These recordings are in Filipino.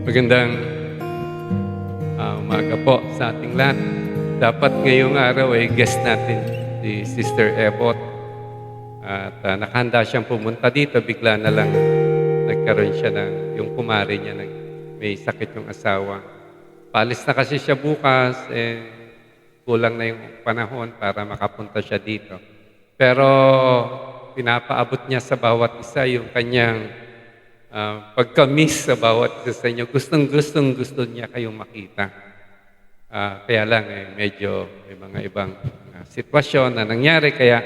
Magandang umaga po sa ating lahat. Dapat ngayong araw ay guest natin si Sister Ebot. At nakahanda siyang pumunta dito. Bigla na lang nagkaroon siya yung kumari niya, may sakit yung asawa. Paalis na kasi siya bukas, kulang na yung panahon para makapunta siya dito. Pero pinapaabot niya sa bawat isa yung kanyang pagka-miss sa bawat isa sa inyo. Gusto niya kayong makita. Kaya lang, medyo may mga ibang sitwasyon na nangyari, kaya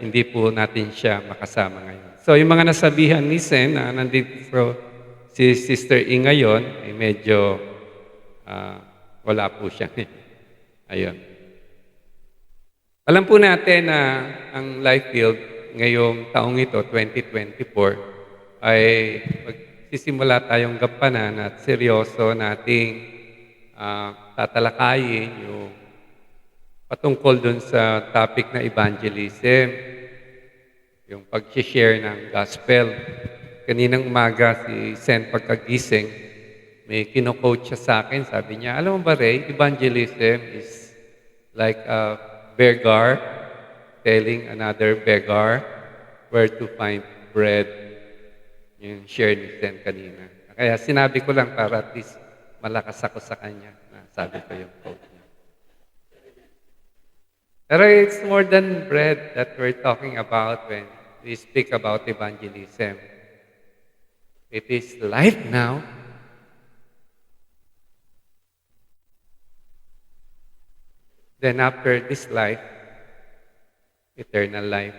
hindi po natin siya makasama ngayon. So, yung mga nasabihan ni Sen, nandito si Sister E ngayon, medyo wala po siya. Ayun. Alam po natin na ang Life Field ngayong taong ito, 2024, ay magsisimula tayong gampanan at seryoso nating tatalakayin yung patungkol dun sa topic na evangelism, yung pag-share ng gospel. Kaninang umaga si Sen pagkagising, may kino-coach siya sa akin, sabi niya, alam mo ba Ray, evangelism is like a beggar telling another beggar where to find bread. Yung share ni Sen kanina. Kaya sinabi ko lang para at least malakas ako sa kanya na sabi ko yung quote niya. Pero it's more than bread that we're talking about when we speak about evangelism. It is life now. Then after this life, eternal life.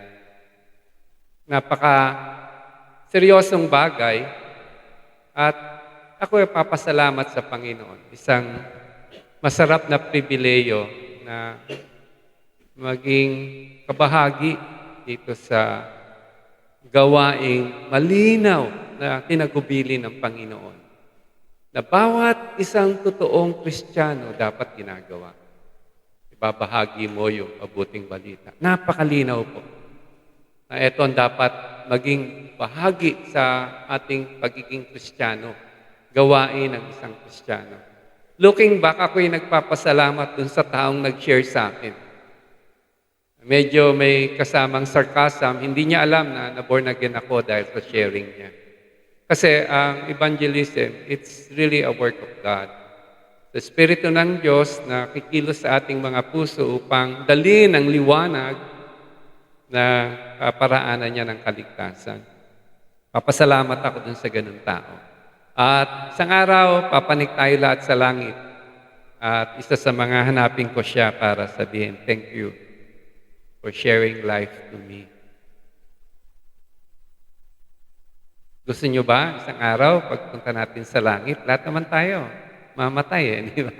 Seryosong bagay at ako ay papasalamat sa Panginoon. Isang masarap na pribileyo na maging kabahagi dito sa gawaing malinaw na tinagubili ng Panginoon. Na bawat isang totoong Kristiyano dapat ginagawa. Ibabahagi mo yung mabuting balita. Napakalinaw po. Na ito ang dapat maging bahagi sa ating pagiging Kristiyano, gawain ng isang Kristiyano. Looking back, ako'y nagpapasalamat dun sa taong nag-share sa akin. Medyo may kasamang sarcasm, hindi niya alam na born again ako dahil sa sharing niya. Kasi ang evangelism, it's really a work of God. Sa Espiritu ng Diyos na kikilos sa ating mga puso upang dalhin ang liwanag na kaparaanan niya ng kaligtasan. Papasalamat ako dun sa ganun tao. At isang araw, papanik tayo lahat sa langit. At isa sa mga hanapin ko siya para sabihin, thank you for sharing life to me. Gusto niyo ba isang araw, pagpunta natin sa langit, lahat naman tayo, mamatay di ba?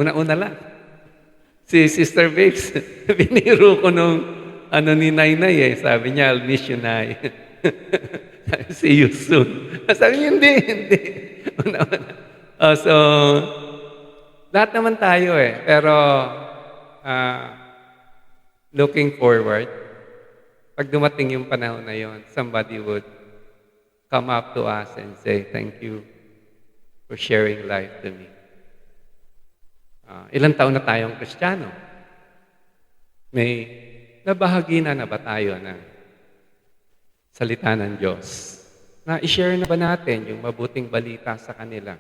Una-una lang. Si Sister Babes, biniro ko nung ni Nainay sabi niya, I'll miss you, Nay. See you soon. Sabi niya, hindi. So, lahat naman tayo pero looking forward, pag dumating yung panahon na yon, somebody would come up to us and say, thank you for sharing life to me. Ilang taon na tayong Kristiyano? May nabahagi na ba tayo ng salita ng Diyos? Na i-share na ba natin yung mabuting balita sa kanila?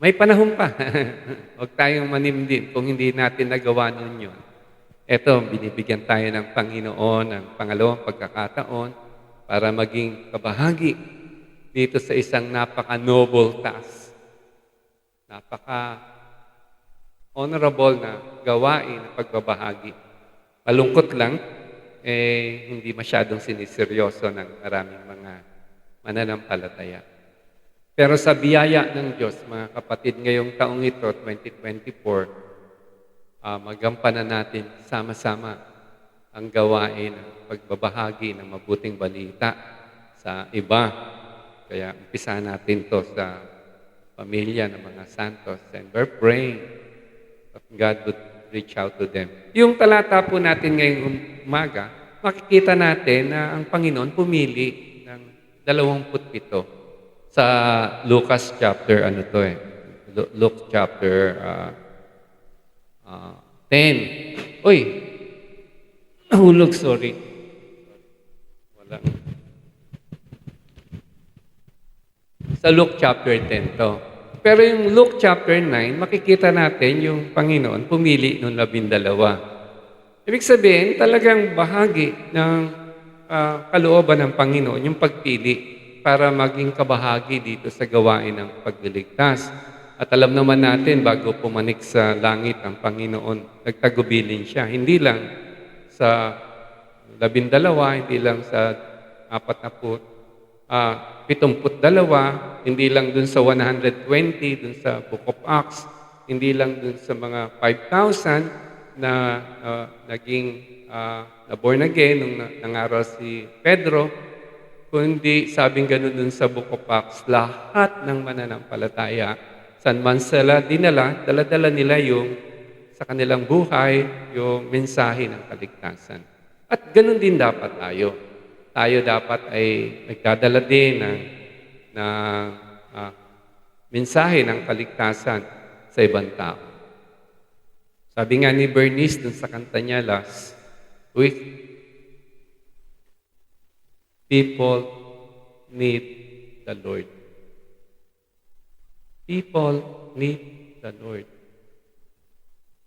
May panahon pa. Huwag tayong manimdim kung hindi natin nagawa nun yun. Ito, binibigyan tayo ng Panginoon ng pangalawang pagkakataon para maging kabahagi dito sa isang napaka-noble task. Napaka-honorable na gawain na pagbabahagi. Malungkot lang, hindi masyadong siniseryoso ng maraming mga mananampalataya. Pero sa biyaya ng Diyos, mga kapatid, ngayong taong ito, 2024, magampanan natin sama-sama ang gawain ng pagbabahagi ng mabuting balita sa iba. Kaya umpisahan natin to sa pamilya ng mga santos, and we're praying that God would reach out to them. Yung talata po natin ngayong umaga, makikita natin na ang Panginoon pumili ng 27 sa Lucas chapter, Luke chapter 10. Uy, nahulog, sorry. Wala. Sa Luke chapter 10 to. Pero yung Luke chapter 9, makikita natin yung Panginoon pumili ng 12. Ibig sabihin, talagang bahagi ng kalooban ng Panginoon yung pagpili para maging kabahagi dito sa gawain ng pagliligtas. At alam naman natin, bago pumanik sa langit ang Panginoon, nagtagubilin siya. Hindi lang sa 12, hindi lang sa 72, hindi lang dun sa 120, dun sa Book of Acts, hindi lang dun sa mga 5,000 na naging na born again nung nangaral si Pedro, kundi sabing ganun dun sa Book of Acts, lahat ng mananampalataya, saan man sila dinala, dala-dala nila yung sa kanilang buhay, yung mensahe ng kaligtasan. At ganun din dapat tayo. Tayo dapat ay nagdadala din ng mensahe ng kaligtasan sa ibang tao. Sabi nga ni Bernice dun sa kanta niya last week, people need the Lord. People need the Lord.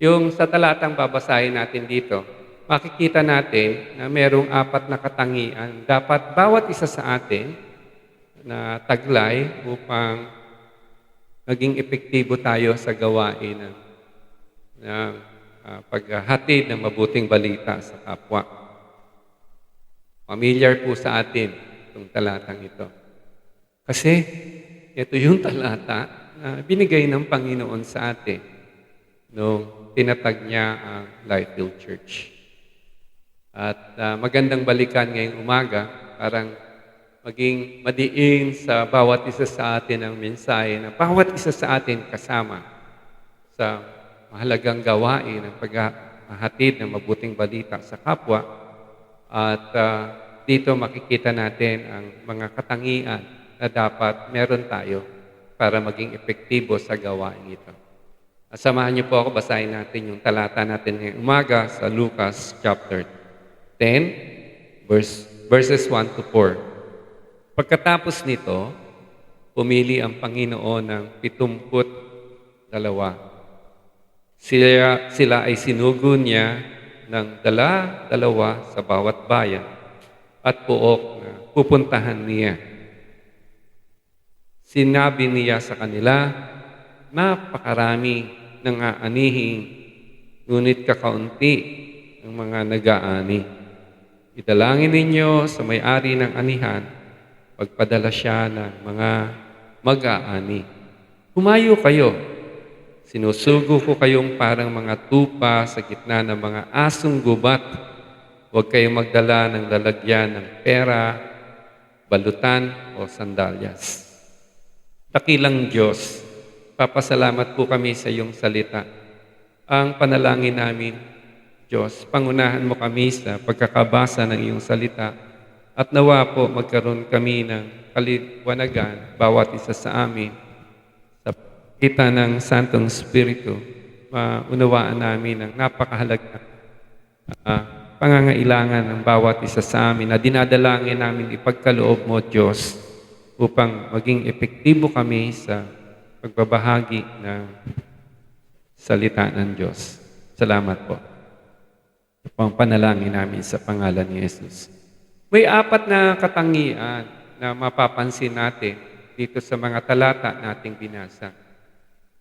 Yung sa talatang babasahin natin dito, makikita natin na merong 4 na katangian. Dapat bawat isa sa atin na taglay upang maging epektibo tayo sa gawain ng paghatid ng mabuting balita sa kapwa. Familiar po sa atin itong talatang ito. Kasi ito yung talata na binigay ng Panginoon sa atin nung tinatag niya ang Lifefield Church. At magandang balikan ngayong umaga, parang maging madiin sa bawat isa sa atin ang mensahe na bawat isa sa atin kasama sa mahalagang gawain ng paghahatid ng mabuting balita sa kapwa. At dito makikita natin ang mga katangian na dapat meron tayo para maging epektibo sa gawain ito. At samahan niyo po ako, basahin natin yung talata natin ngayong umaga sa Lucas chapter 10, verses 1 to 4. Pagkatapos nito, pumili ang Panginoon ng 72. Sila ay sinugo niya ng dala-dalawa sa bawat bayan at puok na pupuntahan niya. Sinabi niya sa kanila, napakarami ng aanihin, ngunit kakaunti ang mga nag-aani. Idalangin ninyo sa may-ari ng anihan, pagpadala siya ng mga mag-aani. Humayo kayo. Sinusugo ko kayong parang mga tupa sa gitna ng mga asong gubat. Huwag kayong magdala ng lalagyan ng pera, balutan o sandalyas. Dakilang Diyos, papasalamat po kami sa iyong salita. Ang panalangin namin, Diyos, pangunahan mo kami sa pagkakabasa ng iyong salita at nawa po magkaroon kami ng kaliwanagan bawat isa sa amin sa kita ng Santong Espiritu. Maunawaan namin ang napakahalaga pangangailangan ng bawat isa sa amin na dinadalangin namin ipagkaloob mo, Diyos, upang maging epektibo kami sa pagbabahagi ng salita ng Diyos. Salamat po. Ito po ang panalangin namin sa pangalan ni Jesus. May 4 na katangian na mapapansin natin dito sa mga talata nating binasa.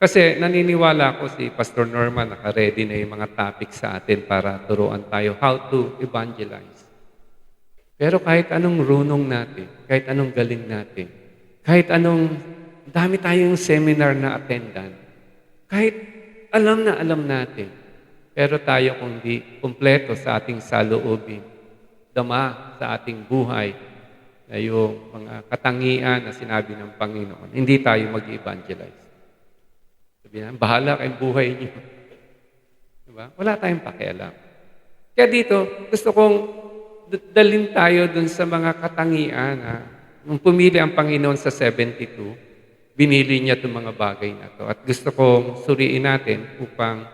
Kasi naniniwala ako si Pastor Norman naka-ready na yung mga topic sa atin para turuan tayo how to evangelize. Pero kahit anong runong natin, kahit anong galing natin, kahit anong dami tayong seminar na attendan, kahit alam natin, pero tayo kung di kumpleto sa ating saloobin, dama sa ating buhay na yung mga katangian na sinabi ng Panginoon, hindi tayo mag-evangelize. Sabihin, bahala kayong buhay niyo. Diba? Wala tayong pakialam. Kaya dito, gusto kong dalhin tayo dun sa mga katangian nung pumili ang Panginoon sa 72, binili niya itong mga bagay na to. At gusto kong suriin natin upang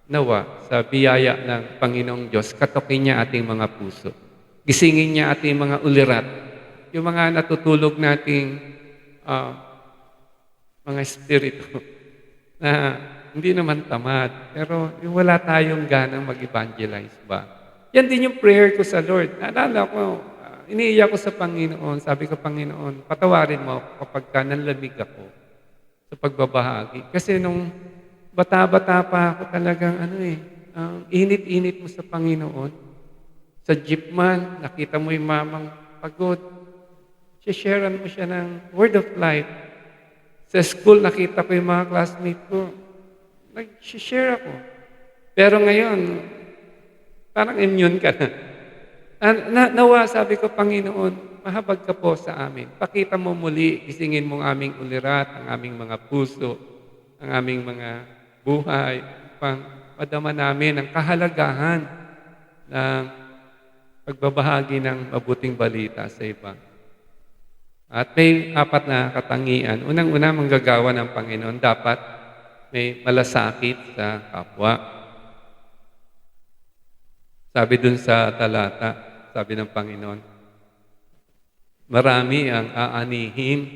nawa sa biyaya ng Panginoong Diyos, katukin niya ating mga puso. Gisingin niya ating mga ulirat. Yung mga natutulog nating mga espiritu na hindi naman tamad, pero yung wala tayong ganang mag-evangelize ba? Yan din yung prayer ko sa Lord. Naalala ko, iniiyak ko sa Panginoon. Sabi ko, Panginoon, patawarin mo ako kapag nanlamig ako sa pagbabahagi. Kasi nung bata-bata pa ako talagang init-init mo sa Panginoon. Sa jeep man, nakita mo yung mamang pagod. Sharean mo siya ng word of life. Sa school, nakita ko yung mga classmate ko. Nag-share ako. Pero ngayon, parang immune ka na. Nawa, sabi ko, Panginoon, mahabag ka po sa amin. Pakita mo muli, isingin mo ang aming ulirat, ang aming mga puso, ang aming mga buhay, upang madama namin ang kahalagahan ng pagbabahagi ng mabuting balita sa iba. At may 4 na katangian. Unang-una, manggagawa ng Panginoon, dapat may malasakit sa kapwa. Sabi dun sa talata, sabi ng Panginoon, marami ang aanihin,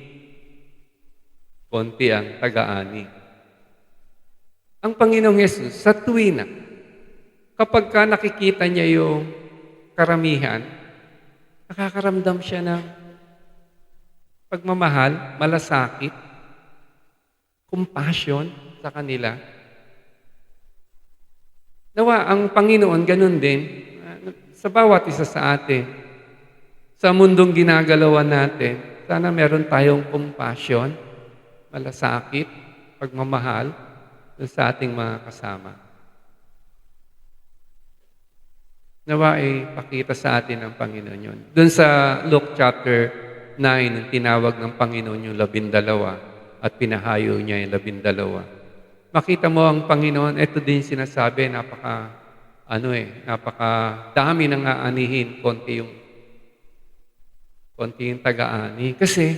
konti ang taga-ani. Ang Panginoong Yesus, sa tuwina, kapag ka nakikita niya yung karamihan, nakakaramdam siya ng pagmamahal, malasakit, compassion sa kanila. Nawa, ang Panginoon, ganun din, sa bawat isa sa atin, sa mundong ginagalawan natin, sana meron tayong compassion, malasakit, pagmamahal sa ating mga kasama. Nawa ay pakita sa atin ng Panginoon yun. Doon sa Luke chapter 9, tinawag ng Panginoon yung 12 at pinahayo niya yung 12. Makita mo ang Panginoon, ito din sinasabi, napakadami ng aanihin, konti yung taga-ani. Kasi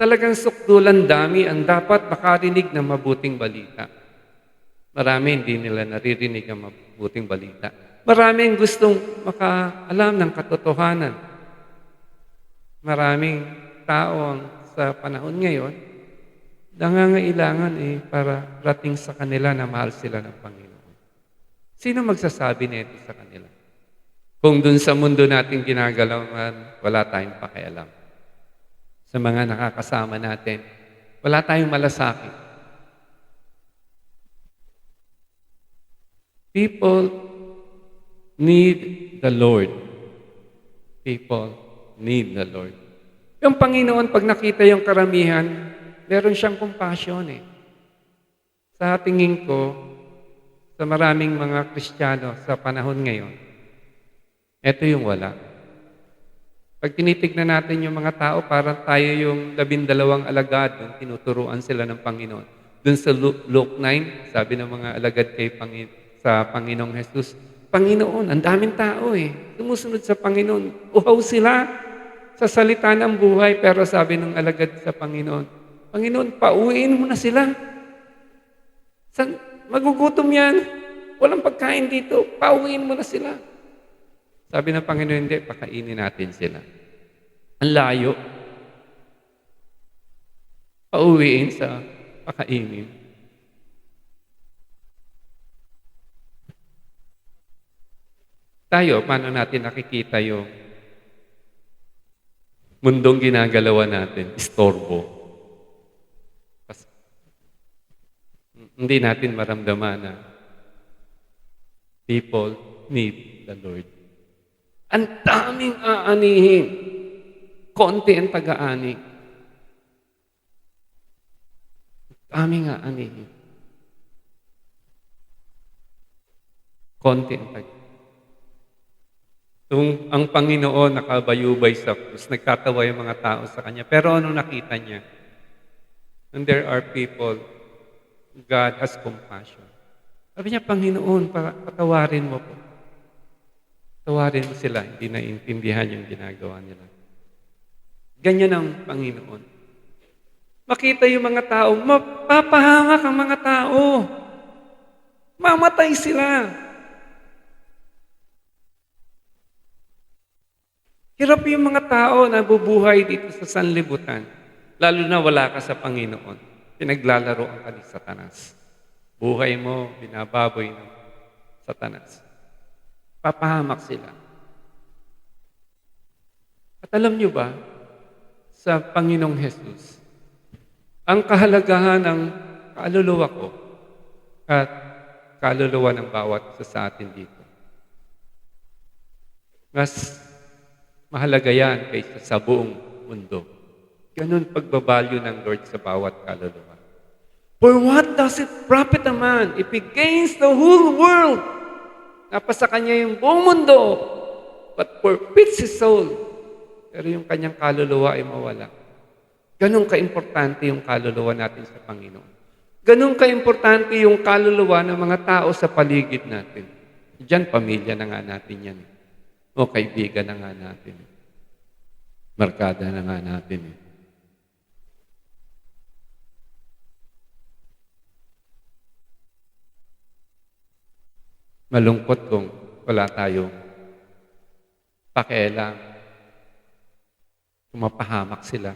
talagang sukdulan dami ang dapat makarinig ng mabuting balita. Marami hindi nila naririnig ang mabuting balita. Maraming gustong makaalam ng katotohanan. Maraming tao sa panahon ngayon, nangangailangan para rating sa kanila na mahal sila ng Panginoon. Sino magsasabi nito sa kanila? Kung dun sa mundo natin ginagalawan, wala tayong pakialam. Sa mga nakakasama natin, wala tayong malasakit. People need the Lord. People need the Lord. Yung Panginoon, pag nakita yung karamihan, meron siyang compassion Sa tingin ko, sa maraming mga Kristiyano sa panahon ngayon, ito yung wala. Pag tinitignan natin yung mga tao, parang tayo yung 12 alagad nung tinuturuan sila ng Panginoon. Doon sa Luke 9, sabi ng mga alagad sa Panginoong Jesus, Panginoon, ang daming tao sumusunod sa Panginoon. Uhaw sila sa salita ng buhay, pero sabi ng alagad sa Panginoon, Panginoon, pauwiin mo na sila. Magugutom yan. Walang pagkain dito. Pauwiin mo na sila. Sabi ng Panginoon, hindi, pakainin natin sila. Ang layo. Pauwiin sa pakainin. Tayo, paano natin nakikita yung mundong ginagalawan natin? Istorbo. Hindi natin maramdaman na people need the Lord. Ang daming aanihin. Konti ang taga-ani. Daming aanihin. Konti ang taga-ani. Ang Panginoon nakabayubay sa krus, nagtatawa yung mga tao sa Kanya. Pero anong nakita niya? And there are people, God has compassion. Sabi niya, Panginoon, patawarin mo po. Patawarin mo sila, hindi naiintindihan yung ginagawa nila. Ganyan ang Panginoon. Makita yung mga tao, mapapahamak ang mga tao. Mamatay sila. Hirap yung mga tao na bubuhay dito sa sanlibutan, lalo na wala ka sa Panginoon. Pinaglalaroan ka ni Satanas. Buhay mo, binababoy ng Satanas. Papahamak sila. At alam niyo ba, sa Panginoong Jesus, ang kahalagahan ng kaluluwa ko at kaluluwa ng bawat isa sa atin dito. Mas mahalaga yan kaysa sa buong mundo. Ganun pagbabalyo ng Lord sa bawat kaluluwa. For what does it profit a man if he gains the whole world? Napasa kanya yung buong mundo, but forfeits his soul. Pero yung kanyang kaluluwa ay mawala. Ganun ka-importante yung kaluluwa natin sa Panginoon. Ganun ka-importante yung kaluluwa ng mga tao sa paligid natin. Diyan, pamilya na nga natin yan. O kaibigan na nga natin. Markada na nga natin. Malungkot kung wala tayong pakialam. Kung mapahamak sila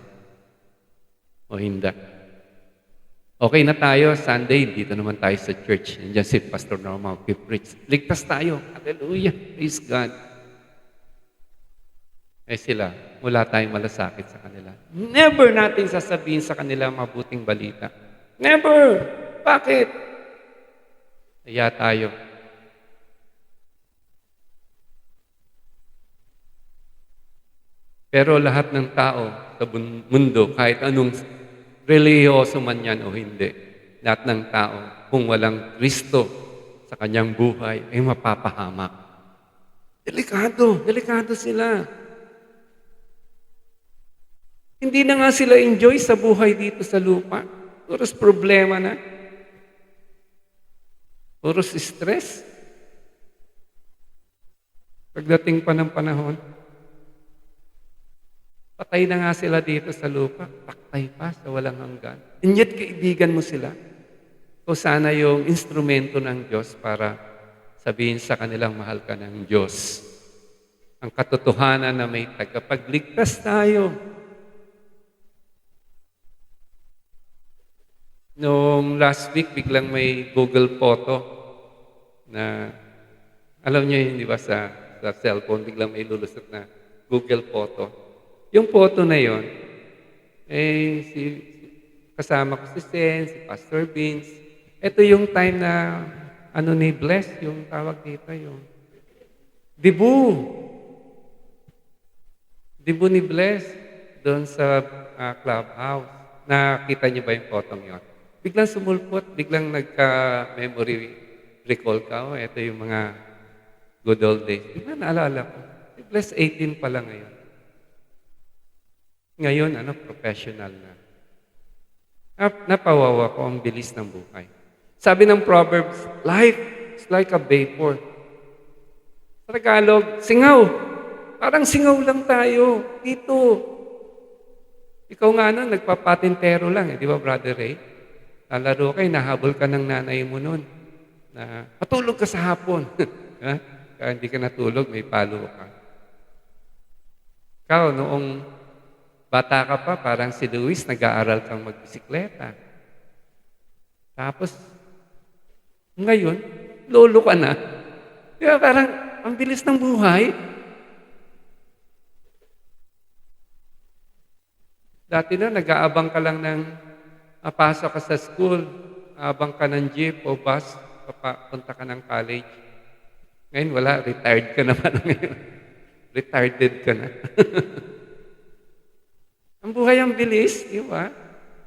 o hindi. Okay na tayo, Sunday, dito naman tayo sa church. Nandiyan si Pastor Norma, preach. Ligtas tayo. Hallelujah. Praise God. Eh sila, wala tayong malasakit sa kanila. Never natin sasabihin sa kanila mabuting balita. Never! Bakit? Kaya tayo. Pero lahat ng tao sa mundo, kahit anong relihiyoso man yan o hindi, lahat ng tao, kung walang Kristo sa kanyang buhay, ay mapapahamak. Delikado sila. Hindi na nga sila enjoy sa buhay dito sa lupa. Puros problema na. Puros stress. Pagdating pa ng panahon, patay na nga sila dito sa lupa. Paktay pa sa walang hanggan. And yet, kaibigan mo sila. O sana yung instrumento ng Diyos para sabihin sa kanilang mahal ka ng Diyos. Ang katotohanan na may tagapagligtas tayo. Noong last week, biglang may Google photo na, alam niyo yun, di ba, sa cellphone, biglang may lulusot na Google photo. Yung photo na yon, kasama ko si Sen, si Pastor Vince. Ito yung time na, ni Bless, yung tawag dito, yung Dibu ni Bless, doon sa clubhouse. Nakita niyo ba yung photo yon? Biglang sumulpot, biglang nagka-memory recall ka. Ito yung mga good old days. Biglang naalala ko. Si Bless 18 pa lang ngayon. Ngayon, professional na. Napawawa ko ang bilis ng buhay. Sabi ng Proverbs, life is like a vapor. Sa Tagalog, singaw. Parang singaw lang tayo. Dito. Ikaw nga nagpapatintero lang. Di ba, Brother Ray? Lalaro kayo, nahabol ka ng nanay mo nun. Na, matulog ka sa hapon. Kaya hindi ka natulog, may palo ka. Ikaw, noong bata ka pa, parang si Luis, nag-aaral kang magbisikleta. Tapos, ngayon, lolo ka na. Kaya parang, ang bilis ng buhay. Dati nag-aabang ka lang ng pasok ka sa school, abang ka ng jeep o bus, papunta ka ng college. Ngayon, wala, retired ka naman ngayon. Retired ka na. Ang buhay ang bilis, di ba?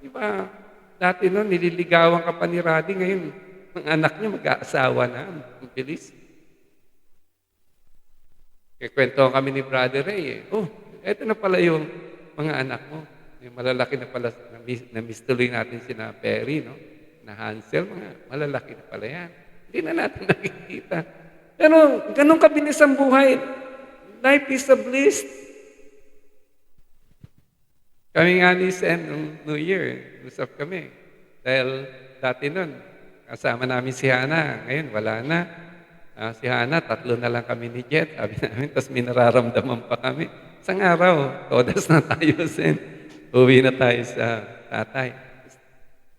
Di ba? Dati nililigawan ka pa ni Raddy, ngayon, ang anak niya mag-aasawa na. Ang bilis. Kaya kami ni Brother Ray, eto na pala yung mga anak mo. Yung malalaki na pala, na-miss tuloy natin sina Perry, no? Na Hansel, mga malalaki na pala yan. Hindi na natin nakikita. Pero, ganun kabilis ang buhay. Life is a bliss. Kami nga ni Sen nung New Year, usap kami. Dahil dati nun, kasama namin si Hana. Ngayon, wala na. Si Hana, 3 na lang kami ni Jet. Sabi namin, tapos may nararamdaman pa kami. Isang araw, todas na tayo, Sen. Uwi na tayo sa tatay.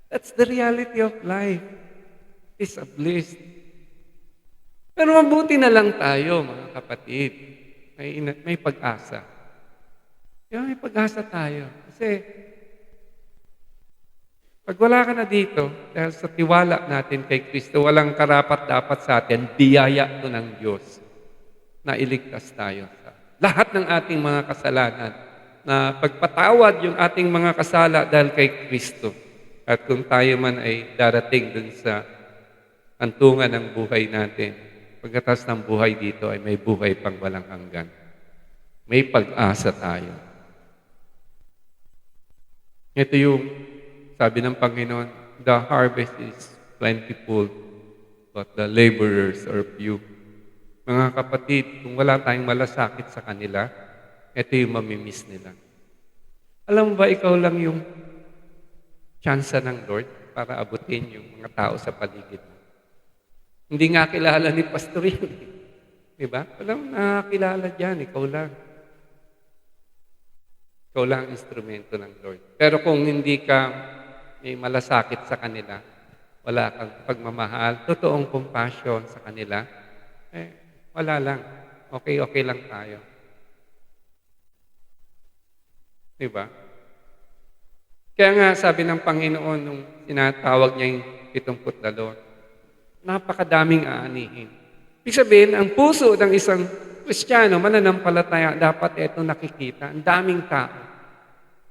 That's the reality of life. It's a bliss. Pero mabuti na lang tayo, mga kapatid. May pag-asa. May pag-asa tayo. Kasi, pag wala ka na dito, dahil sa tiwala natin kay Kristo, walang karapat-dapat sa atin, biyaya ito ng Diyos na iligtas tayo sa lahat ng ating mga kasalanan, na pagpatawad yung ating mga kasala dahil kay Kristo. At kung tayo man ay darating dun sa antungan ng buhay natin, pagkatapos ng buhay dito ay may buhay pang walang hanggan. May pag-asa tayo. Ito yung sabi ng Panginoon, the harvest is plentiful, but the laborers are few. Mga kapatid, kung wala tayong malasakit sa kanila, ito yung mamimiss nila. Alam mo ba, ikaw lang yung tsansa ng Lord para abutin yung mga tao sa paligid mo. Hindi nga kilala ni Pastor yun. Diba? Walang nakakilala dyan, ikaw lang. Ikaw lang ang instrumento ng Lord. Pero kung hindi ka may malasakit sa kanila, wala kang pagmamahal, totoong compassion sa kanila, wala lang. Okay lang tayo. Diba? Kaya nga sabi ng Panginoon nung tinatawag niya yung 72, napakadaming aanihin. Ibig sabihin, ang puso ng isang Kristiyano, mananampalataya, dapat ito nakikita. Ang daming tao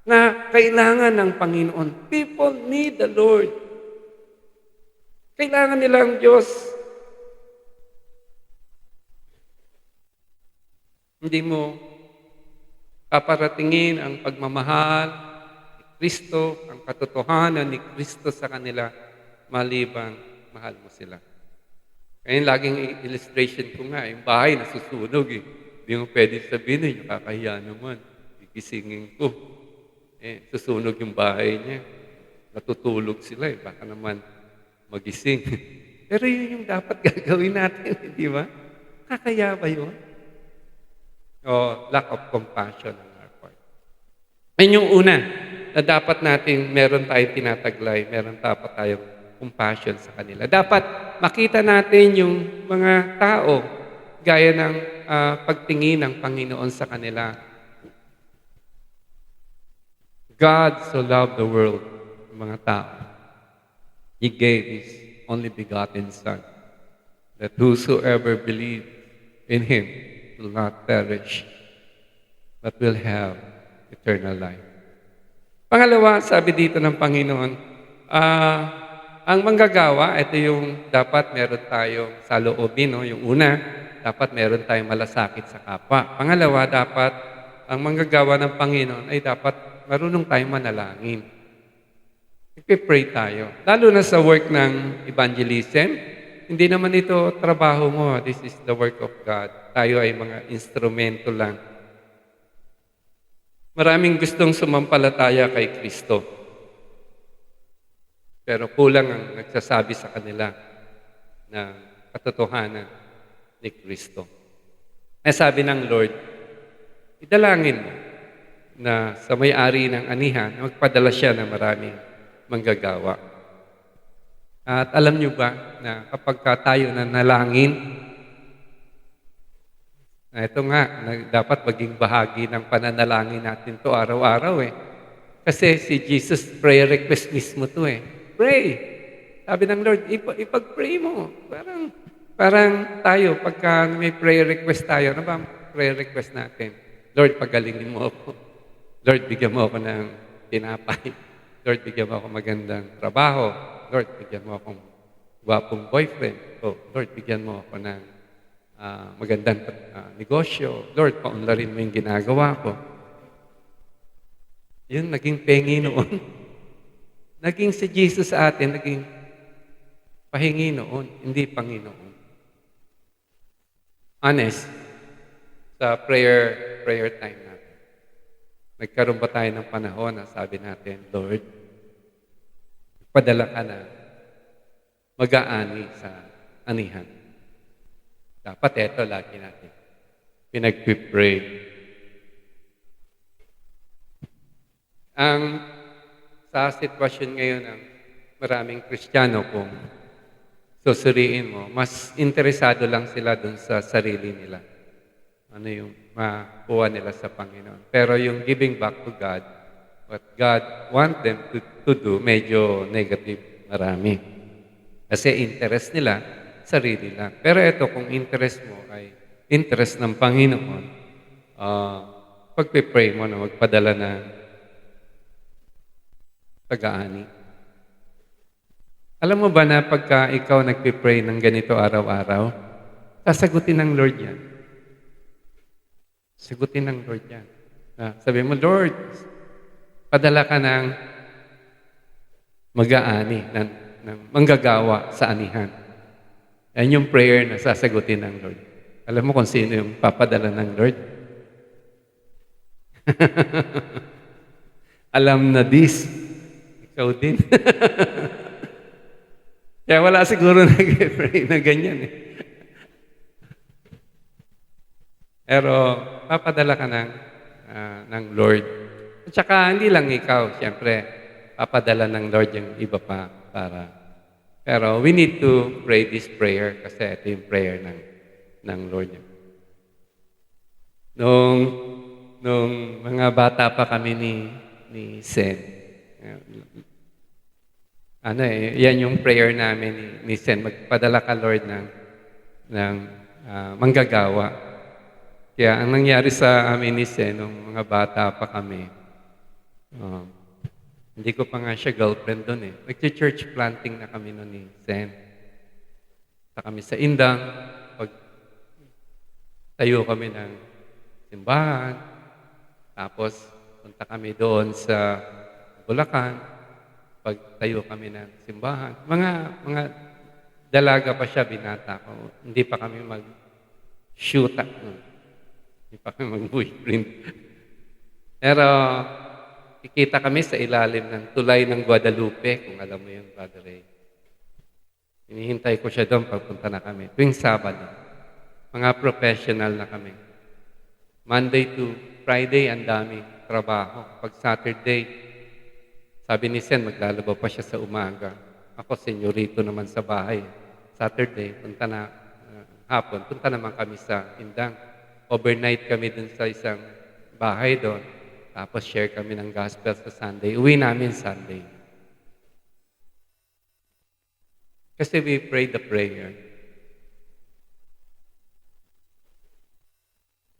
na kailangan ng Panginoon. People need the Lord. Kailangan nila ang Diyos. Hindi mo paparatingin ang pagmamahal ni Kristo, ang katotohanan ni Kristo sa kanila, malibang mahal mo sila. Kaya laging illustration ko nga, yung bahay nasusunog eh. Hindi mo pwede sabihin, yung kakahiya naman. Gigisingin ko. Susunog yung bahay niya. Natutulog sila eh. Baka naman magising. Pero yun yung dapat gagawin natin, di ba? Kakaya ba yun? O lack of compassion on our part. Yan yung una na dapat natin, meron tayong tinataglay, meron dapat tayong compassion sa kanila. Dapat makita natin yung mga tao gaya ng pagtingin ng Panginoon sa kanila. God so loved the world, mga tao. He gave His only begotten Son, that whosoever believes in Him will not perish, but will have eternal life. Pangalawa, sabi dito ng Panginoon, ang manggagawa, ito yung dapat meron tayong saloobin, no? Yung una, dapat meron tayong malasakit sa kapwa. Pangalawa, dapat ang manggagawa ng Panginoon ay dapat marunong tayong manalangin. Ipipray tayo. Lalo na sa work ng evangelism, hindi naman ito trabaho mo. This is the work of God. Tayo ay mga instrumento lang. Maraming gustong sumampalataya kay Kristo. Pero kulang ang nagsasabi sa kanila ng katotohanan ni Kristo. Sabi ng Lord, idalangin mo na sa may-ari ng anihan, magpadala siya ng maraming manggagawa. At alam niyo ba na kapag tayo nanalangin, ito nga, dapat maging bahagi ng pananalangin natin to araw-araw eh. Kasi si Jesus, prayer request mismo to eh. Pray. Sabi ng Lord, ipag-pray mo. Parang tayo, pagka may prayer request tayo, ano ba ang prayer request natin? Lord, pagalingin mo ako. Lord, bigyan mo ako ng tinapay. Lord, bigyan mo ako magandang trabaho. Lord, bigyan mo akong gwapong boyfriend. Lord, bigyan mo ako ng magandang negosyo. Lord, paunlarin mo yung ginagawa ko. Yun, naging pengi noon. Naging si Jesus sa atin, naging pahingi noon, hindi Panginoon. Honest, sa prayer time natin. Nagkaroon ba tayo ng panahon na sabi natin, Lord, padala ka na mag-aani sa anihan. Dapat eto lagi natin pinag-pray. Ang sa sitwasyon ngayon ng maraming Kristiyano, kung susuriin mo, mas interesado lang sila dun sa sarili nila. Ano yung makuha nila sa Panginoon. Pero yung giving back to God, what God want them to do, medyo negative, marami. Kasi interest nila, sarili lang. Pero ito, kung interest mo ay interest ng Panginoon, pagpipray mo na magpadala ng pag-aani. Alam mo ba na pagka ikaw nagpipray ng ganito araw-araw, sasagutin ng Lord yan. Sagutin ng Lord yan. Sabi mo, Lord, padala ka ng mag-aani, ng manggagawa sa anihan. Yan yung prayer na sasagutin ng Lord. Alam mo kung sino yung papadala ng Lord? Alam na this. Ikaw din. Kaya wala siguro nag-pray na ganyan eh. Pero papadala ka ng Lord. At saka hindi lang ikaw, siyempre, papadala ng Lord yung iba pa para. Pero we need to pray this prayer kasi ito yung prayer ng Lord. Nung mga bata pa kami ni Sen, yan yung prayer namin ni Sen, magpadala ka Lord ng manggagawa. Kaya ang nangyari sa amin ni Sen, nung mga bata pa kami, hindi ko pa nga siya girlfriend doon eh. Nag-church planting na kami noon ni Sen. Punta kami sa Indang, tayo kami ng simbahan, tapos punta kami doon sa Bulacan, pagtayo kami ng simbahan. Mga dalaga pa siya, binata ko. Hindi pa kami mag-shoot up nun. Hindi pa kami mag-boyfriend. Pero kikita kami sa ilalim ng tulay ng Guadalupe, kung alam mo yun, Brother Ray. Hinihintay ko siya doon pagpunta na kami. Tuwing Sabado. Mga professional na kami. Monday to Friday, ang dami trabaho. Pag Saturday, sabi ni Sen, maglalaba pa siya sa umaga. Ako, senyorito naman sa bahay. Saturday, hapon, punta naman kami sa Indang. Overnight kami dun sa isang bahay doon. Tapos share kami ng gospel sa Sunday. Uwi namin Sunday. Kasi we pray the prayer.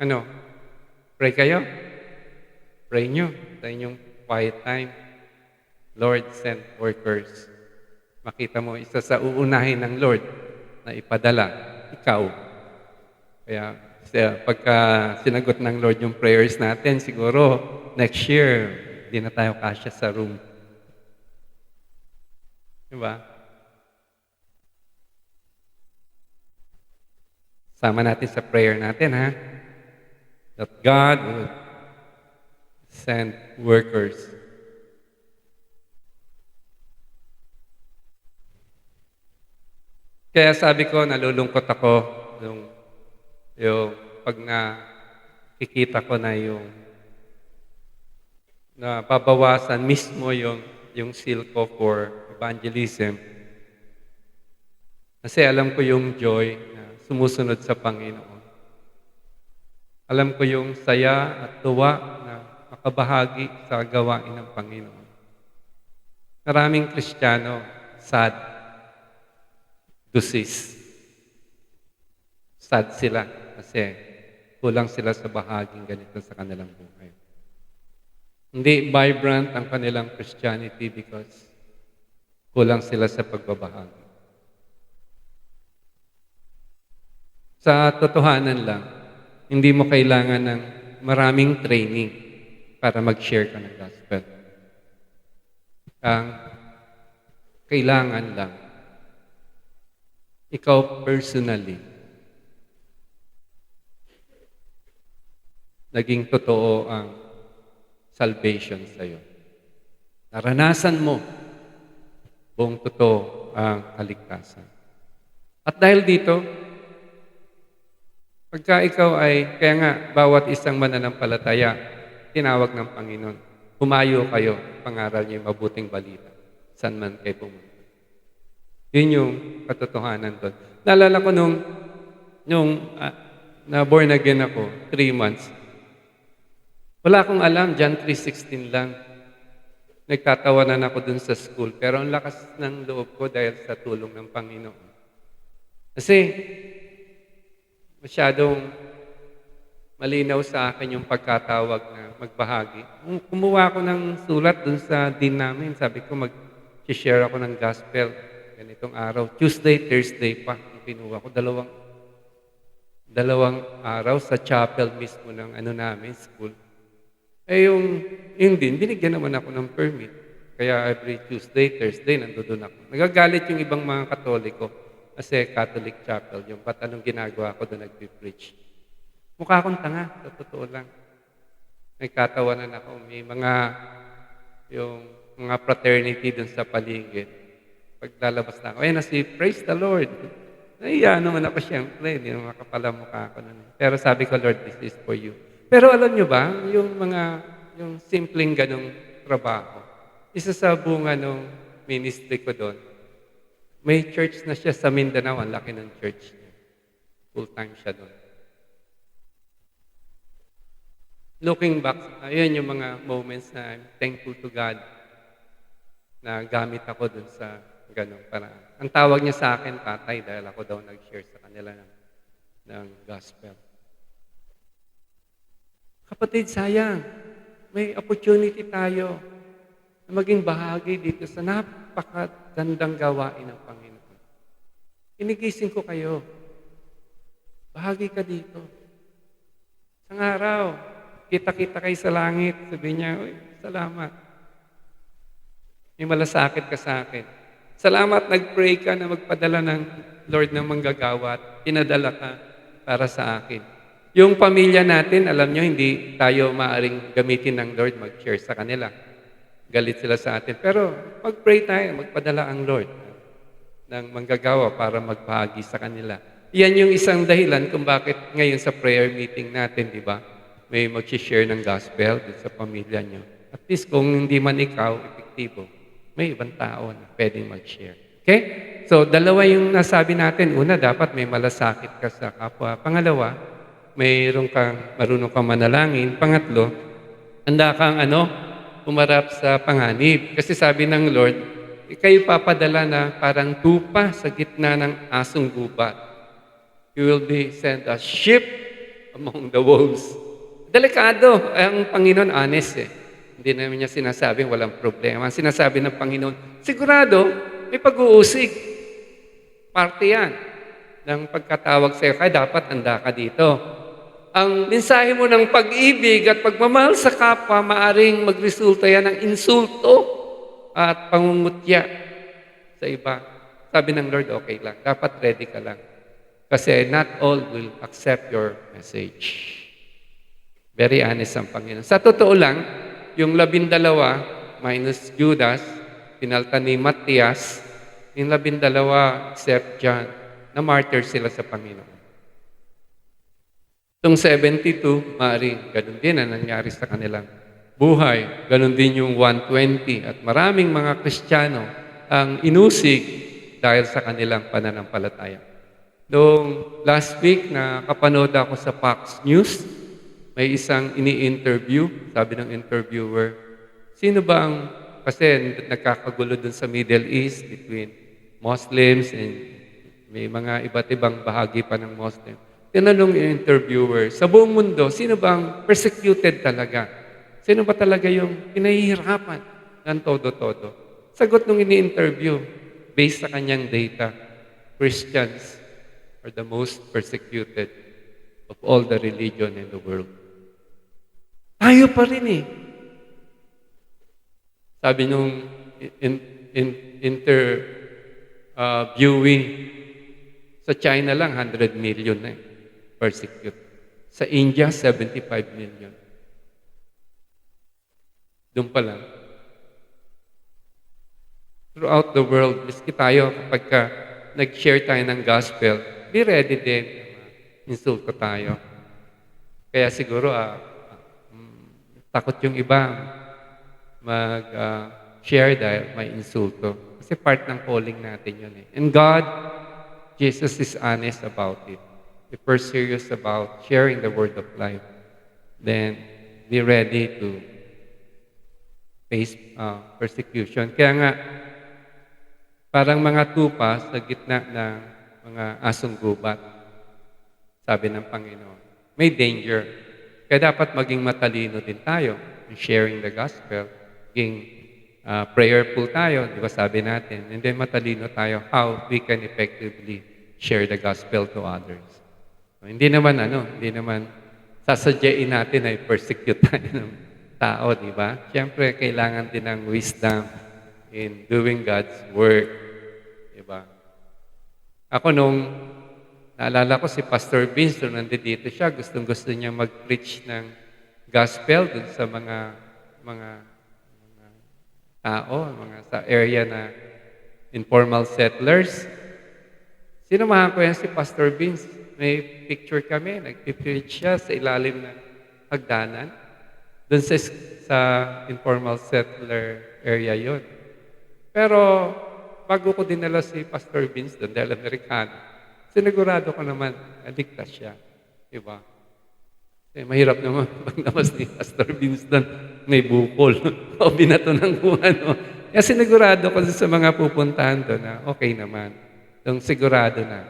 Ano? Pray kayo? Pray nyo. Sa inyong quiet time. Lord, send workers. Makita mo, isa sa uunahin ng Lord na ipadala, ikaw. Kaya pagka sinagot ng Lord yung prayers natin, siguro next year, hindi na tayo kasya sa room. Diba? Sama natin sa prayer natin, ha? That God will send workers. Kaya sabi ko, nalulungkot ako yung pag nakikita ko na yung nababawasan mismo yung seal ko for evangelism. Kasi alam ko yung joy na sumusunod sa Panginoon. Alam ko yung saya at tuwa na makabahagi sa gawain ng Panginoon. Maraming Kristiyano, sad, sad sila kasi kulang sila sa bahaging ganito sa kanilang buhay. Hindi vibrant ang kanilang Christianity because kulang sila sa pagbabahagi. Sa totohanan lang, hindi mo kailangan ng maraming training para mag-share ka ng gospel. Ang kailangan lang, ikaw personally, naging totoo ang salvation sa'yo. Naranasan mo buong totoo ang kaligtasan. At dahil dito, pagka ikaw ay, kaya nga, bawat isang mananampalataya, tinawag ng Panginoon, humayo kayo, pangaral niyo yung mabuting balita, saan man kayo pumunta. Yun yung katotohanan doon. Naalala ko nung na born again ako, 3 months, wala akong alam, John 3:16 lang. Nagtatawanan ako dun sa school, pero ang lakas ng loob ko dahil sa tulong ng Panginoon. Kasi masyadong malinaw sa akin yung pagkatawag na magbahagi. Kumuha ako ng sulat dun sa dean namin. Sabi ko, mag-share ako ng gospel ganitong araw. Tuesday, Thursday pa. Pinuha ko dalawang araw sa chapel mismo ng namin, school. Yung din, binigyan naman ako ng permit. Kaya every Tuesday, Thursday, nandoon ako. Nagagalit yung ibang mga Katoliko kasi Catholic chapel yung ba't anong ginagawa ko doon nagpipreach. Mukha akong tanga, sa totoo lang. Nagtatawanan ako. May yung mga fraternity doon sa paligid. Paglalabas na ako, praise the Lord. Naiya naman ako siyempre, hindi naman makapalamukha ako nun. Pero sabi ko, Lord, this is for you. Pero alam nyo ba, yung simpleng ganong trabaho, isa sa bunga ng ministry ko doon, may church na siya sa Mindanao, ang laki ng church niya. Full-time siya doon. Looking back, ayun yung mga moments na I'm thankful to God na gamit ako doon sa ganong paraan. Ang tawag niya sa akin, tatay, dahil ako daw nag-share sa kanila ng gospel. Kapatid, sayang. May opportunity tayo na maging bahagi dito sa napakagandang gawain ng Panginoon. Inigising ko kayo. Bahagi ka dito. Isang araw, kita-kita kayo sa langit. Sabi niya, uy, salamat. May malasakit ka sa akin. Salamat, nag-pray ka na magpadala ng Lord ng manggagawa at pinadala ka para sa akin. Yung pamilya natin, alam nyo, hindi tayo maaring gamitin ng Lord mag-share sa kanila. Galit sila sa atin. Pero mag-pray tayo, magpadala ang Lord ng manggagawa para magbahagi sa kanila. Yan yung isang dahilan kung bakit ngayon sa prayer meeting natin, di ba? May mag-share ng gospel dito sa pamilya nyo. At least kung hindi man ikaw, epektibo, may ibang tao na pwedeng mag-share. Okay? So, dalawa yung nasabi natin. Una, dapat may malasakit ka sa kapwa. Pangalawa, marunong kang manalangin. Pangatlo, handa kang umarap sa panganib. Kasi sabi ng Lord, kayo papadala na parang tupa sa gitna ng asong gubat. You will be sent as sheep among the wolves. Delikado. Ang Panginoon, honest Hindi namin niya sinasabing walang problema. Ang sinasabi ng Panginoon, sigurado, may pag-uusig. Parte yan ng pagkatawag sa'yo. Kaya dapat handa ka dito. Ang mensahe mo ng pag-ibig at pagmamahal sa kapwa, maaring magresulta yan ng insulto at pangungutya sa iba. Sabi ng Lord, okay lang. Dapat ready ka lang. Kasi not all will accept your message. Very honest ang Panginoon. Sa totoo lang, yung 12 minus Judas, pinalta ni Matias, yung 12 except John, na martyr sila sa Panginoon. Itong 72, maaaring ganun din ang nangyari sa kanilang buhay. Ganun din yung 120 at maraming mga Kristiyano ang inusig dahil sa kanilang pananampalataya. Noong last week na kapanood ako sa Fox News, may isang ini-interview, sabi ng interviewer, sino ba kasi nagkakagulo dun sa Middle East between Muslims and may mga iba't ibang bahagi pa ng Muslim. Tinanong yung interviewer, sa buong mundo, sino ba ang persecuted talaga? Sino ba talaga yung pinahihirapan ng todo-todo? Sagot nung ini-interview, based sa kanyang data, Christians are the most persecuted of all the religion in the world. Tayo pa rin Sabi nung interviewee, sa China lang, 100 million na persecute. Sa India, 75 million. Doon pa lang. Throughout the world, miski tayo kapag nag-share tayo ng gospel, be ready din. Insulto tayo. Kaya siguro, takot yung iba mag-share dahil may insulto. Kasi part ng calling natin yun eh. And God, Jesus is honest about it. If we're serious about sharing the word of life, then be ready to face persecution. Kaya nga, parang mga tupa sa gitna ng mga asong gubat, sabi ng Panginoon. May danger. Kaya dapat maging matalino din tayo in sharing the gospel. Maging prayerful tayo, di ba sabi natin? And then matalino tayo how we can effectively share the gospel to others. So, hindi naman sasadyain natin ay persecute tayo ng tao, di ba? Siyempre, kailangan din ng wisdom in doing God's work. Di ba? Ako naalala ko si Pastor Vince, nandito siya, gustong-gusto niya mag-preach ng gospel dun sa mga tao, sa area na informal settlers. Sinamahan ko yan si Pastor Vince. May picture kami, nag-preach siya sa ilalim ng hagdanan. Doon sa informal settler area yon. Pero bago ko dinala si Pastor Vince doon, dahil Amerikano, sinigurado ko naman, aligtas siya. Diba? Kasi mahirap naman paglabas ni Pastor Vince doon, may bukol o binato ng ano. Kaya sinigurado ko sa mga pupuntahan doon na okay naman. Doon sigurado na,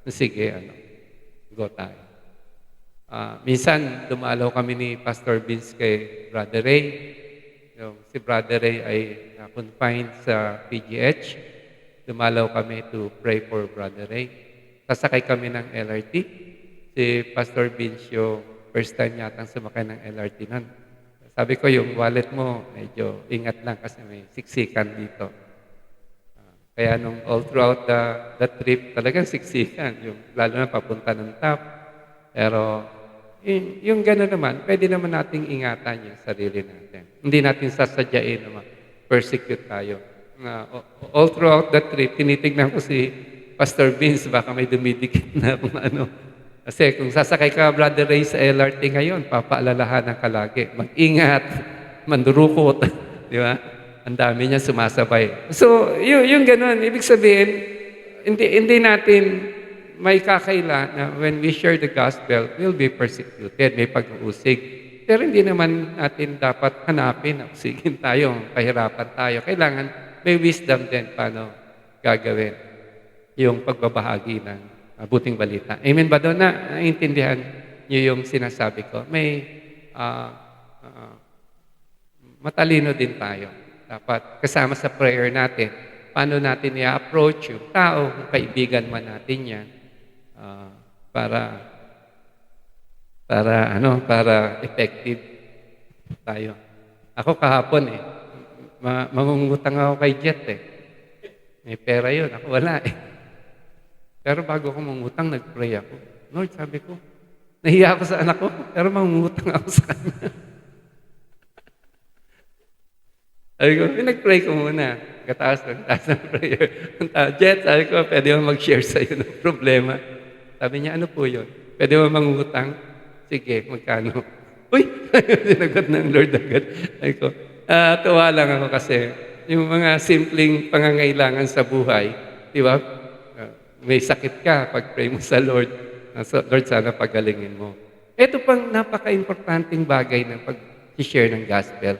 sige, go tayo. Minsan, dumalaw kami ni Pastor Vince kay Brother Ray. Si Brother Ray ay confined sa PGH. Dumalaw kami to pray for Brother Ray. Sasakay kami ng LRT. Si Pastor Vince yung first time yatang sumakay ng LRT nun. Sabi ko, yung wallet mo, medyo ingat lang kasi may siksikan dito. Kaya nung all throughout the trip, talagang siksikan. Lalo na papunta ng top. Pero yung gano'n naman, pwede naman nating ingatan yung sarili natin. Hindi natin sasadyain na persecute tayo. All throughout the trip, tinitignan ko si Pastor Vince, baka may dumidikit na kung ano. Kasi kung sasakay ka, Brother Ray, sa LRT ngayon, papaalalahanan ka lagi. Mag-ingat, mandurukot, di ba? Ang dami niya sumasabay. So, yung gano'n, ibig sabihin, hindi natin may kakaila na when we share the gospel, we'll be persecuted, may pag-uusig. Pero hindi naman natin dapat hanapin na usigin tayo, pahirapan tayo. Kailangan may wisdom din paano gagawin yung pagbabahagi ng buting balita. Amen ba doon? Naintindihan niyo yung sinasabi ko? May matalino din tayo. Dapat kasama sa prayer natin, paano natin i-approach yung tao, kung kaibigan man natin yan, para effective tayo. Ako kahapon mangungutang ako kay Jet May pera yun, ako wala Pero bago ako mangutang, nag-pray ako. Lord, sabi ko, nahiya ako sa anak ko, pero mangungutang ako sa kanya. Sabi ko, nag-pray ko muna. Kataas ng prayer. Jet, sabi ko, pwede mo mag-share sa'yo ng problema. Sabi niya, ano po yun? Pwede mo mangungutang? Sige, magkano? Uy! Sinagot ng Lord agad. Sabi ko, tuwa lang ako kasi yung mga simpleng pangangailangan sa buhay, di ba? May sakit ka, pag-pray mo sa Lord, Lord, sana pagalingin mo. Ito pang napaka-importanting bagay ng pag-share ng gospel.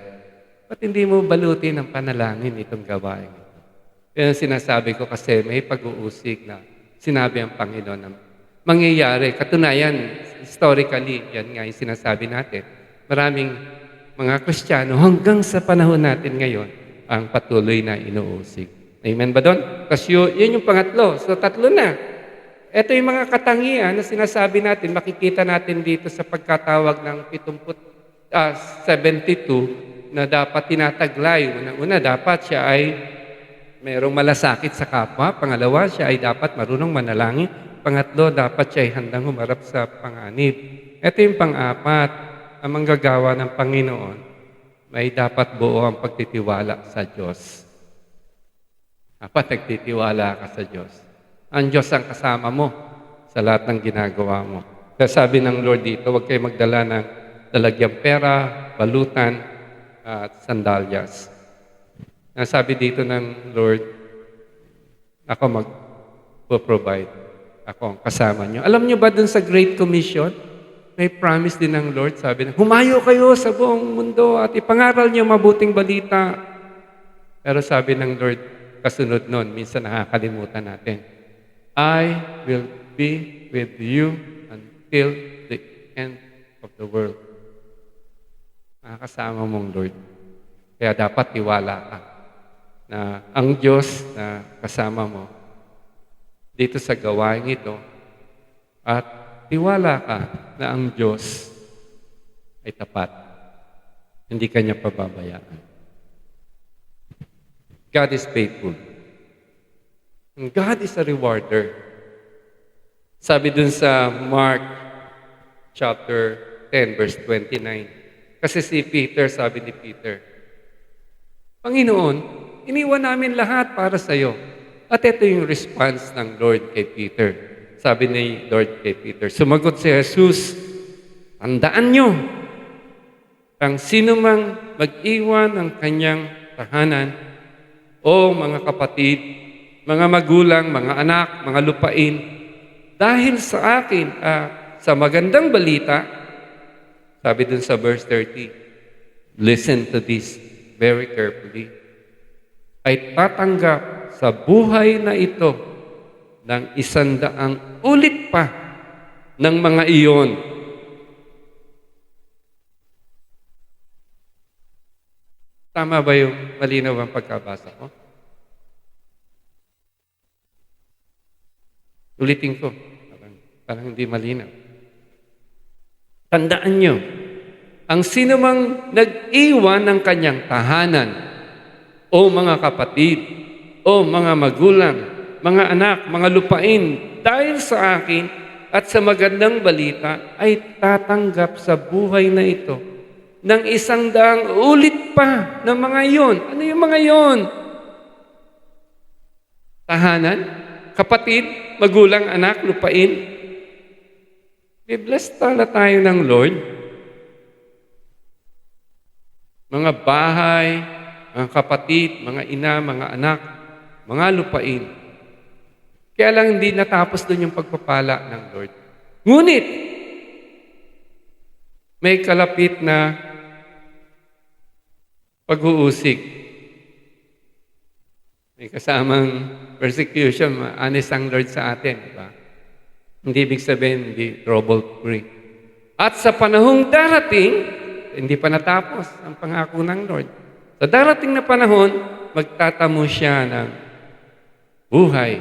Ba't hindi mo balutin ng panalangin itong gawain ito? Yan sinasabi ko kasi may pag-uusig na sinabi ang Panginoon na mangyayari. Katunayan, historically, yan nga yung sinasabi natin. Maraming mga Kristiyano hanggang sa panahon natin ngayon ang patuloy na inuusig. Amen ba doon? Kasi yun yung pangatlo. So, tatlo na. Ito yung mga katangian na sinasabi natin, makikita natin dito sa pagkatawag ng 72 na dapat tinataglay. Una, dapat siya ay mayroong malasakit sa kapwa. Pangalawa, siya ay dapat marunong manalangin. Pangatlo, dapat siya ay handang humarap sa panganib. Ito yung pang-apat, ang manggagawa ng Panginoon may dapat buo ang pagtitiwala sa Diyos. Dapat nagtitiwala ka sa Diyos. Ang Diyos ang kasama mo sa lahat ng ginagawa mo. Kaya sabi ng Lord dito, huwag kayo magdala ng dalagyang pera, balutan, at sandalyas. Sabi dito ng Lord, ako mag-provide. Ako ang kasama nyo. Alam nyo ba dun sa Great Commission, may promise din ng Lord, sabi na, humayo kayo sa buong mundo at ipangaral nyo mabuting balita. Pero sabi ng Lord, kasunod nun, minsan nakakalimutan natin, I will be with you until the end of the world. Nakakasama mong Lord. Kaya dapat tiwala ka na ang Diyos na kasama mo dito sa gawain ito at tiwala ka na ang Diyos ay tapat. Hindi ka niya pababayaan. God is faithful. And God is a rewarder. Sabi dun sa Mark chapter 10 verse 29. Kasi si Peter, sabi ni Peter, Panginoon, iniwan namin lahat para sa iyo. At ito yung response ng Lord kay Peter. Sabi ni Lord kay Peter, sumagot si Jesus, tandaan nyo, ang sino mang mag-iwan ng kanyang tahanan, o mga kapatid, mga magulang, mga anak, mga lupain, dahil sa akin, sa magandang balita, sabi dun sa verse 30, listen to this very carefully, ay tatanggap sa buhay na ito ng 100 ulit pa ng mga iyon. Tama ba yung malinaw ang pagkabasa ko? Ulitin ko. Parang hindi malinaw. Tandaan nyo, ang sino mang nag-iwan ng kanyang tahanan, o mga kapatid, o mga magulang, mga anak, mga lupain, dahil sa akin at sa magandang balita, ay tatanggap sa buhay na ito ng 100 ulit pa ng mga iyon. Ano yung mga iyon? Tahanan, kapatid, magulang, anak, lupain. I-bless tala tayo ng Lord. Mga bahay, mga kapatid, mga ina, mga anak, mga lupain. Kaya lang hindi natapos doon yung pagpapala ng Lord. Ngunit, may kalapit na pag-uusig. May kasamang persecution, honest ang Lord sa atin, di ba? Hindi ibig sabihin, hindi trouble-free. At sa panahong darating, hindi pa natapos ang pangako ng Lord. Sa darating na panahon, magtatamo siya ng buhay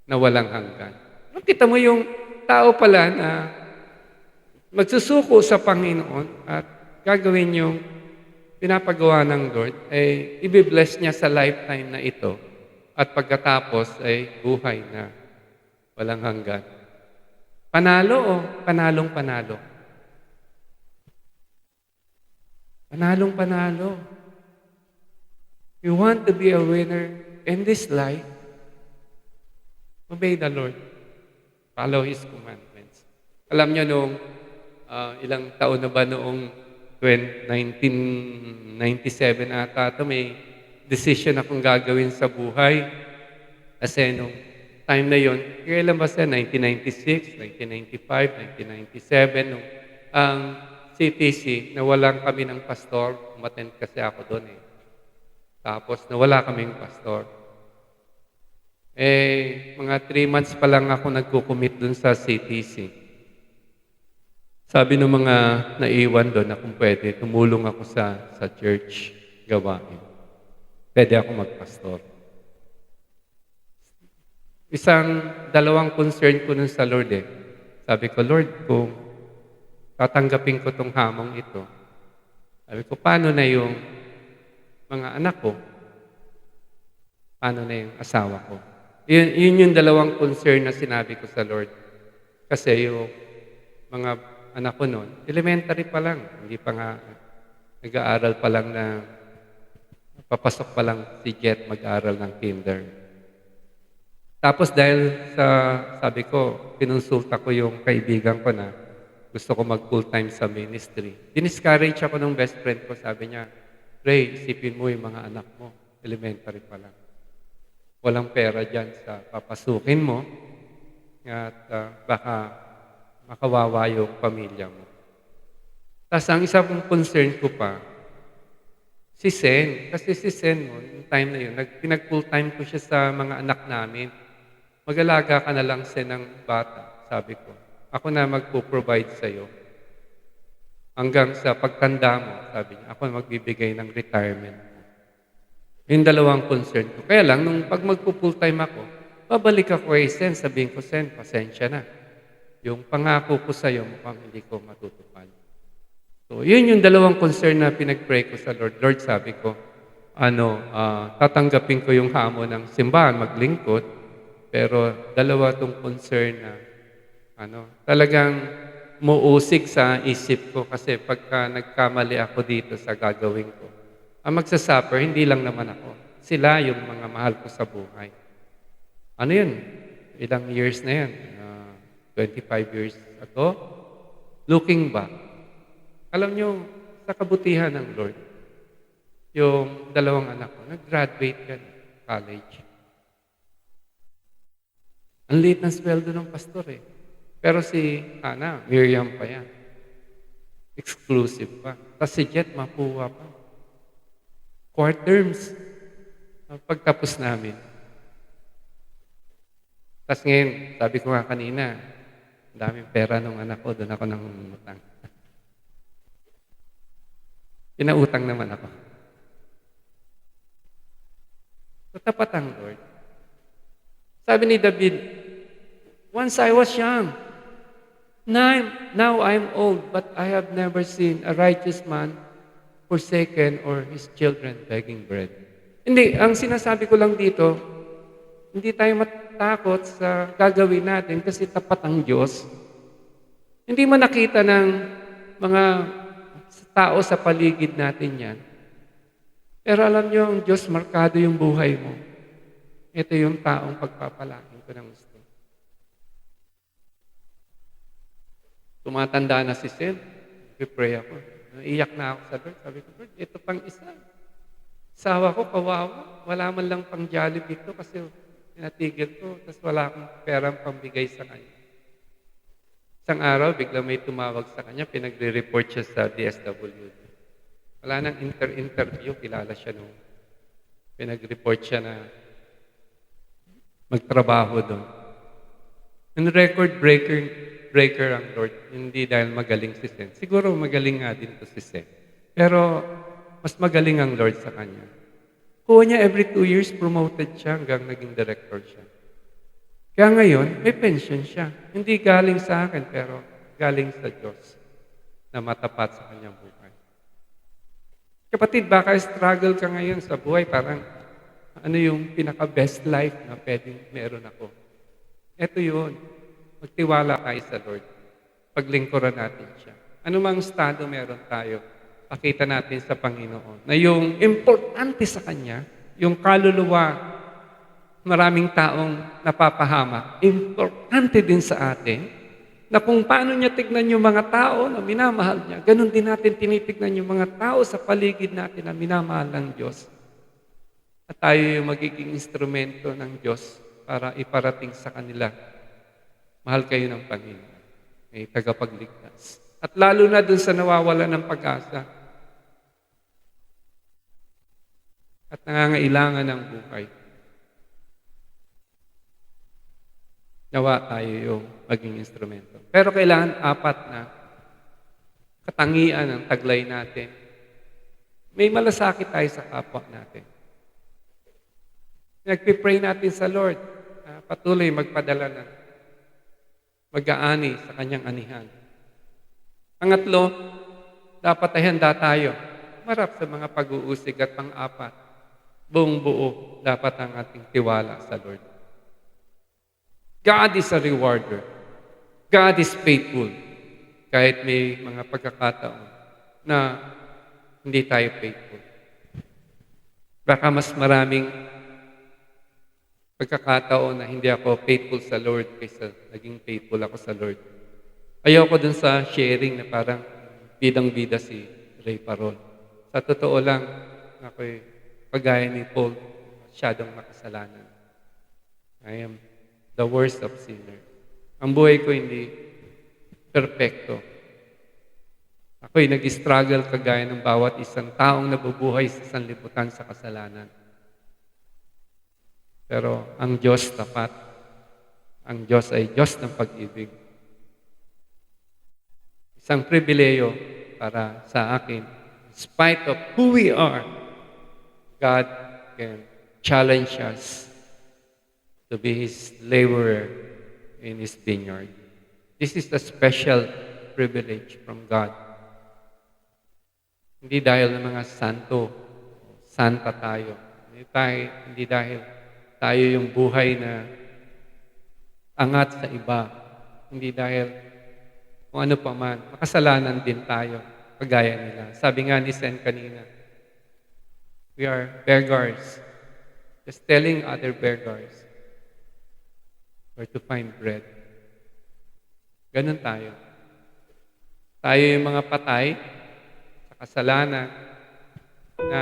na walang hanggan. Kita mo yung tao pala na magsusuko sa Panginoon at gagawin yung pinapagawa ng Lord, ay ibibless niya sa lifetime na ito at pagkatapos ay buhay na walang hanggan. Panalo o panalong panalo? Panalong panalo. You want to be a winner in this life? Obey the Lord. Follow His commandments. Alam niyo noong ilang taon na ba noong 1997 ata ito, may decision akong gagawin sa buhay. Kasi nung time na yon, kailan ba siya? 1996, 1995, 1997, nung ang CTC, nawalan kami ng pastor. Umattend kasi ako doon eh. Tapos nawala kaming pastor. Mga 3 months pa lang ako nagkukumit doon sa CTC. Sabi ng mga naiwan doon na kung pwede, tumulong ako sa church gawain. Pwede ako magpastor. Dalawang concern ko nun sa Lord eh. Sabi ko, Lord, kung tatanggapin ko tong hamong ito, sabi ko, paano na yung mga anak ko? Paano na yung asawa ko? Yun yung dalawang concern na sinabi ko sa Lord. Kasi yung mga anak ko noon, elementary pa lang, hindi pa nga Nag-aaral pa lang papasok pa lang si Jet mag-aaral ng kinder. Tapos dahil sabi ko, kinonsulta ko yung kaibigan ko na gusto ko mag full-time sa ministry. Diniscourage ako ng best friend ko. Sabi niya, Ray, isipin mo yung mga anak mo. Elementary pa lang. Walang pera dyan sa papasukin mo at baka makawawa yung pamilya mo. Tapos ang isa kong concern ko pa, si Sen. Kasi si Sen mo, yung time na yun, pinag-full-time ko siya sa mga anak namin. Mag-alaga ka na lang, Sen, ng bata, sabi ko. Ako na magpo-provide sa'yo. Hanggang sa pagtanda mo, sabi niya, ako na magbibigay ng retirement mo. Yung dalawang concern ko. Kaya lang, nung pag magpo-full-time ako, babalik ako kay Sen, sabihin ko, Sen, pasensya na. Yung pangako ko sa'yo, mukhang hindi ko matutupad. So, yun yung dalawang concern na pinag-pray ko sa Lord. Lord, sabi ko, tatanggapin ko yung hamon ng simbahan, maglingkod, pero dalawa tong concern na talagang muusig sa isip ko kasi pagka nagkamali ako dito sa gagawin ko, ang magsasuffer, hindi lang naman ako. Sila yung mga mahal ko sa buhay. Ano yun? Ilang years na yan? 25 years ago? Looking back, alam nyo, sa kabutihan ng Lord, yung dalawang anak ko, nag-graduate ka na, college. Ang liit ng sweldo ng pastor eh. Pero si Hannah, Miriam pa yan. Exclusive pa. Tapos si Jet, mapuwa pa. Quarterms. Pagtapos namin. Tapos ngayon, sabi ko nga kanina, ang daming pera ng anak ko, doon ako nangungutang. Pinautang naman ako. So, tapat ang Lord. Sabi ni David, once I was young, now I'm old, but I have never seen a righteous man forsaken or his children begging bread. Hindi, ang sinasabi ko lang dito, hindi tayo matakot sa gagawin natin kasi tapat ang Diyos. Hindi man nakita ng mga tao sa paligid natin yan. Pero alam nyo, ang Diyos, markado yung buhay mo. Ito yung taong pagpapalain ko ng gusto. Tumatanda na si Sen. Pray ako. Iyak na ako sa Lord. Sabi ko, Lord, ito pang isa. Sawa ko, kawawa. Wala man lang pang Jollibee ito kasi pinatigil ko. Tapos wala akong perang pambigay sa kanya. Isang araw, bigla may tumawag sa kanya, pinagre-report siya sa DSWD. Wala nang interview, kilala siya nung pinag-report siya na magtrabaho doon. Yung record breaker ang Lord, hindi dahil magaling si Sen. Siguro magaling nga din to si Sen. Pero mas magaling ang Lord sa kanya. Kuha niya every 2 years, promoted siya hanggang naging director siya. Kaya ngayon, may pension siya. Hindi galing sa akin, pero galing sa Diyos na matapat sa kanyang buhay. Kapatid, baka struggle ka ngayon sa buhay, parang ano yung pinaka-best life na pwedeng meron ako. Ito yun. Magtiwala tayo sa Lord. Paglingkuran natin siya. Ano mang estado meron tayo, pakita natin sa Panginoon na yung importante sa Kanya, yung kaluluwa, maraming taong napapahamak. Importante din sa atin na kung paano niya tignan yung mga tao na minamahal niya, ganun din natin tinitignan yung mga tao sa paligid natin na minamahal ng Diyos. At tayo yung magiging instrumento ng Diyos para iparating sa kanila. Mahal kayo ng Panginoon. May tagapagligtas. At lalo na dun sa nawawala ng pag-asa. At nangangailangan ng buhay. Nawa tayo yung maging instrumento. Pero kailangan 4 na katangian ng taglay natin. May malasakit tayo sa kapwa natin. Nagpipray natin sa Lord, patuloy magpadala ng mag-aani sa kanyang anihan. Pangatlo, dapat ay handa tayo. Marap sa mga pag-uusig at pang-4, buong buo dapat ang ating tiwala sa Lord. God is a rewarder. God is faithful. Kahit may mga pagkakataon na hindi tayo faithful. Baka mas maraming pagkakataon na hindi ako faithful sa Lord kaysa naging faithful ako sa Lord. Ayoko dun sa sharing na parang bidang-bida si Ray Paron. Sa totoo lang, ako'y pagaya ni Paul, masyadong makasalanan. I am the worst of sinners. Ang buhay ko hindi perfecto. Ako'y nag-struggle kagaya ng bawat isang taong nabubuhay sa sanlibutan sa kasalanan. Pero ang Diyos tapat. Ang Diyos ay Diyos ng pag-ibig. Isang pribileyo para sa akin. In spite of who we are, God can challenge us to be His laborer in His vineyard. This is a special privilege from God. Hindi dahil ng mga santo, santa tayo. Hindi dahil tayo yung buhay na angat sa iba. Hindi dahil kung ano pa man, makasalanan din tayo, kagaya nila. Sabi nga ni Sen kanina, we are beggars. Just telling other beggars where to find bread. Ganun tayo. Tayo yung mga patay sa kasalanan na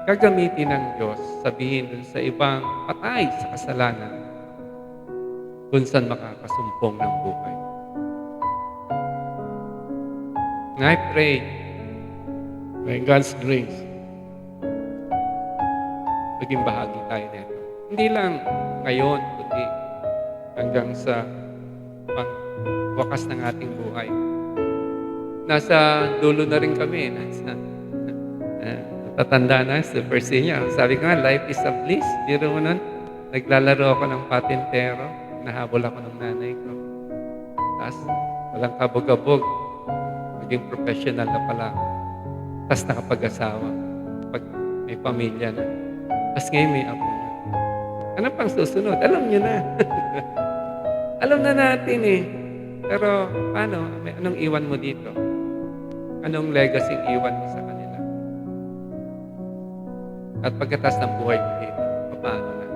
gagamitin ng Diyos, sabihin dun sa ibang patay sa kasalanan kung saan makakasumpong ng buhay. And I pray, by God's grace, maging bahagi tayo nito. Hindi lang ngayon, kundi hanggang sa wakas ng ating buhay. Nasa dulo na rin kami. Tatanda na, super senior. Sabi ko nga, life is a bliss. Biro mo nun, naglalaro ako ng patintero. Nahabol ako ng nanay ko. Tapos, walang kabog-abog. Maging professional na pala. Tapos nakapag-asawa. Pag may pamilya na. Tapos ngayon may apo na. Ano pang susunod? Alam niyo na. Alam na natin eh. Pero paano? Anong iwan mo dito? Anong legacy iwan mo sa kanila? At pagkatas ng buhay mo dito, paano na?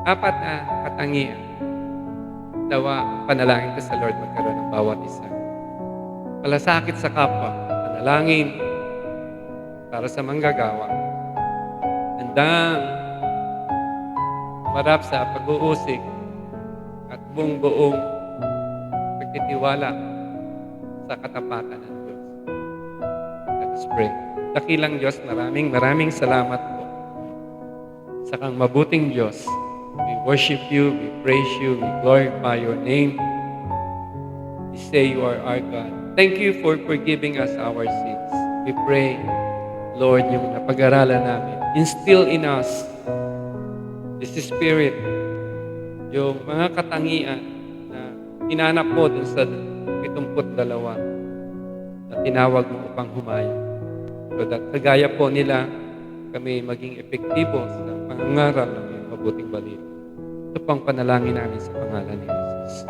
Apat na katangian. Dawa, panalangin ko sa Lord magkaroon ng bawat isa. Malasakit sa kapwa, panalangin para sa manggagawa. Handang marap sa pag-uusig at buong pagtitiwala sa katapatan ng Diyos. Let us pray. Dakilang Diyos, maraming salamat po sa kang mabuting Diyos. We worship you, we praise you, we glorify your name. We say you are our God. Thank you for forgiving us our sins. We pray, Lord, yung napag-aralan namin, instill in us this Spirit, yung mga katangian na hinanap mo dun sa 72 na tinawag mo upang humayo. So that kagaya po nila, kami maging epektibo sa pangangaral ng mabuting balita. Ito pang panalangin namin sa pangalan ni Jesus.